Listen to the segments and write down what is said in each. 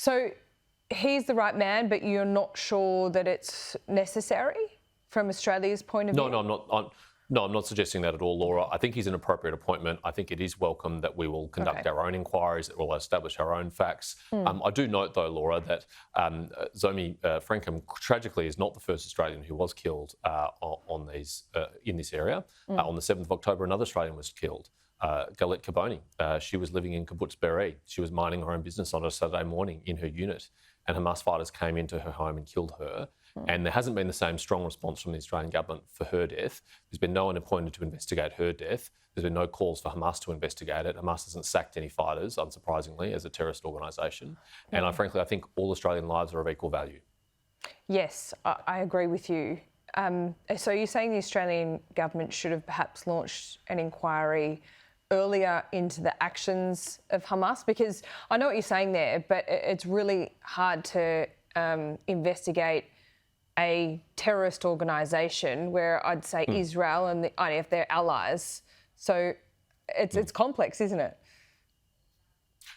So he's the right man, but you're not sure that it's necessary from Australia's point of view? No, I'm not suggesting that at all, Laura. I think he's an appropriate appointment. I think it is welcome that we will conduct our own inquiries, that we'll establish our own facts. I do note, though, Laura, that Zomi Frankham tragically is not the first Australian who was killed in this area. On the 7th of October, another Australian was killed. Galit Kaboni. She was living in Kibbutz Be'eri. She was minding her own business on a Saturday morning in her unit, and Hamas fighters came into her home and killed her. And there hasn't been the same strong response from the Australian government for her death. There's been no one appointed to investigate her death. There's been no calls for Hamas to investigate it. Hamas hasn't sacked any fighters, unsurprisingly, as a terrorist organisation. And I think all Australian lives are of equal value. Yes, I agree with you. So you're saying the Australian government should have perhaps launched an inquiry earlier into the actions of Hamas? Because I know what you're saying there, but it's really hard to investigate a terrorist organisation where I'd say Israel and the IDF, they're allies. So it's complex, isn't it?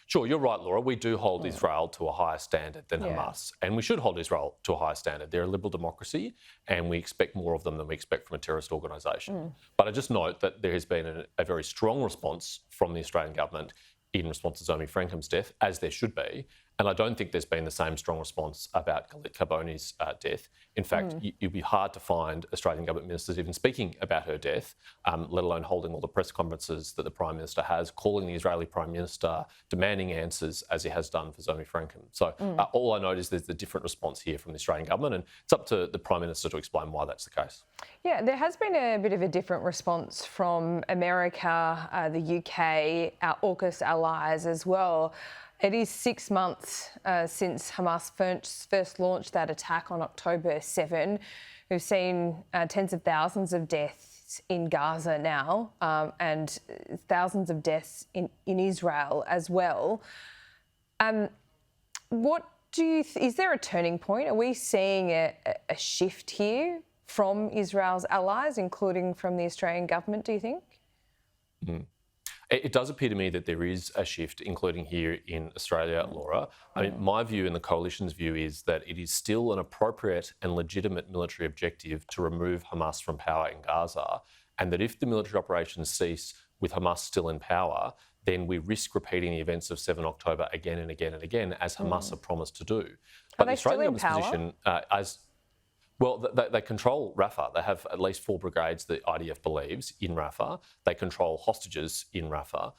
Sure, you're right, Laura. We do hold Israel to a higher standard than Hamas, and we should hold Israel to a higher standard. They're a liberal democracy, and we expect more of them than we expect from a terrorist organisation. But I just note that there has been a very strong response from the Australian government in response to Zomi Frankham's death, as there should be. And I don't think there's been the same strong response about Galit Kaboni's death. In fact, it'd be hard to find Australian government ministers even speaking about her death, let alone holding all the press conferences that the Prime Minister has, calling the Israeli Prime Minister, demanding answers, as he has done for Zomi Frankham. So all I note is there's a different response here from the Australian government, and it's up to the Prime Minister to explain why that's the case. Yeah, there has been a bit of a different response from America, the UK, our AUKUS allies as well. It is 6 months since Hamas first launched that attack on October 7. We've seen tens of thousands of deaths in Gaza now and thousands of deaths in Israel as well. Is there a turning point? Are we seeing a shift here from Israel's allies, including from the Australian government, do you think? It does appear to me that there is a shift, including here in Australia, Laura. I mean, my view and the coalition's view is that it is still an appropriate and legitimate military objective to remove Hamas from power in Gaza, and that if the military operations cease with Hamas still in power, then we risk repeating the events of 7 October again and again and again, as Hamas have promised to do. But the Australian government's position, they control Rafah. They have at least 4 brigades, the IDF believes, in Rafah. They control hostages in Rafah.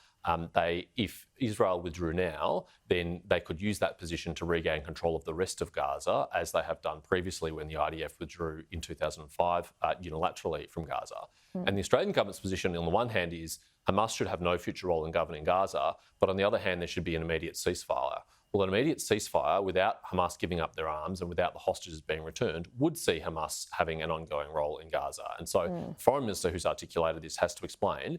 If Israel withdrew now, then they could use that position to regain control of the rest of Gaza, as they have done previously when the IDF withdrew in 2005 unilaterally from Gaza. And the Australian government's position, on the one hand, is Hamas should have no future role in governing Gaza, but on the other hand, there should be an immediate ceasefire. Well, an immediate ceasefire without Hamas giving up their arms and without the hostages being returned would see Hamas having an ongoing role in Gaza. And so the Foreign Minister who's articulated this has to explain,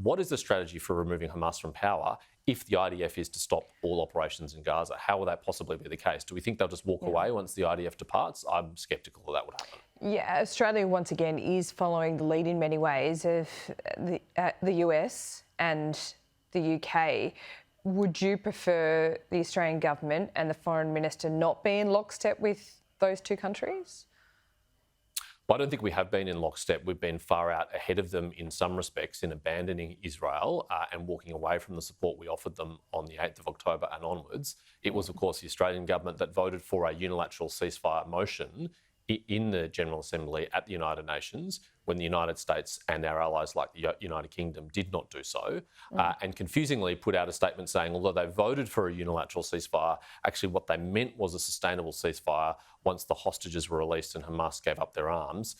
what is the strategy for removing Hamas from power if the IDF is to stop all operations in Gaza? How will that possibly be the case? Do we think they'll just walk away once the IDF departs? I'm sceptical that would happen. Yeah, Australia once again is following the lead in many ways of the US and the UK. Would you prefer the Australian government and the Foreign Minister not be in lockstep with those two countries? Well, I don't think we have been in lockstep. We've been far out ahead of them in some respects in abandoning Israel and walking away from the support we offered them on the 8th of October and onwards. It was, of course, the Australian government that voted for a unilateral ceasefire motion in the General Assembly at the United Nations when the United States and our allies like the United Kingdom did not do so, and confusingly put out a statement saying, although they voted for a unilateral ceasefire, actually what they meant was a sustainable ceasefire once the hostages were released and Hamas gave up their arms.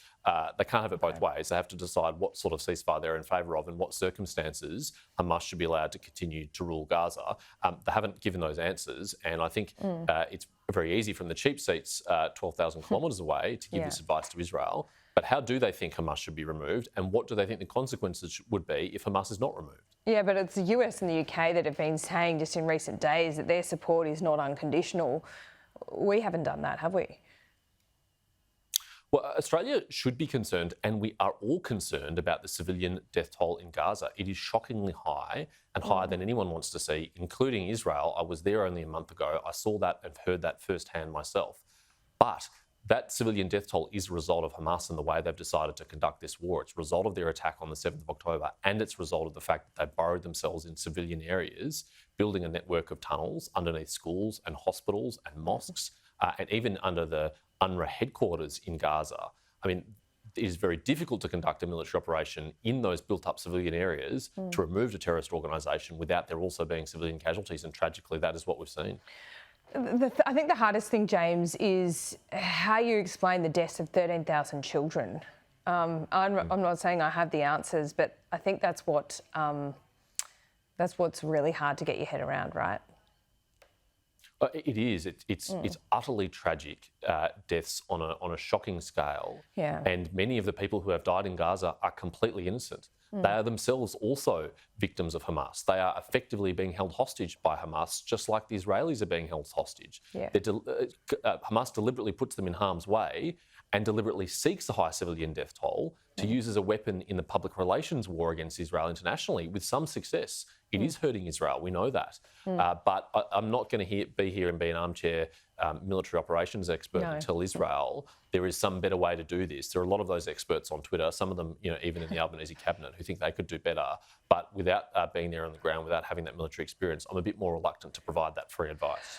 They can't have it both ways. They have to decide what sort of ceasefire they're in favour of and what circumstances Hamas should be allowed to continue to rule Gaza. They haven't given those answers, and I think it's very easy from the cheap seats 12,000 kilometres away to give this advice to Israel. But how do they think Hamas should be removed, and what do they think the consequences would be if Hamas is not removed? Yeah, but it's the US and the UK that have been saying just in recent days that their support is not unconditional. We haven't done that, have we? Well, Australia should be concerned, and we are all concerned about the civilian death toll in Gaza. It is shockingly high and higher than anyone wants to see, including Israel. I was there only a month ago. I saw that and heard that firsthand myself. But that civilian death toll is a result of Hamas and the way they've decided to conduct this war. It's a result of their attack on the 7th of October, and it's a result of the fact that they burrowed themselves in civilian areas, building a network of tunnels underneath schools and hospitals and mosques, and even under the UNRWA headquarters in Gaza. I mean, it is very difficult to conduct a military operation in those built-up civilian areas to remove a terrorist organisation without there also being civilian casualties, and tragically that is what we've seen. I think the hardest thing, James, is how you explain the deaths of 13,000 children. I'm not saying I have the answers, but I think that's what's really hard to get your head around, right? It is. It's utterly tragic deaths on a shocking scale. Yeah. And many of the people who have died in Gaza are completely innocent. They are themselves also victims of Hamas. They are effectively being held hostage by Hamas, just like the Israelis are being held hostage. Yeah. Hamas deliberately puts them in harm's way and deliberately seeks a high civilian death toll to use as a weapon in the public relations war against Israel internationally, with some success. It is hurting Israel, we know that. But I'm not going to be here and be an armchair military operations expert and tell Israel there is some better way to do this. There are a lot of those experts on Twitter, some of them, even in the Albanese cabinet, who think they could do better. But without being there on the ground, without having that military experience, I'm a bit more reluctant to provide that free advice.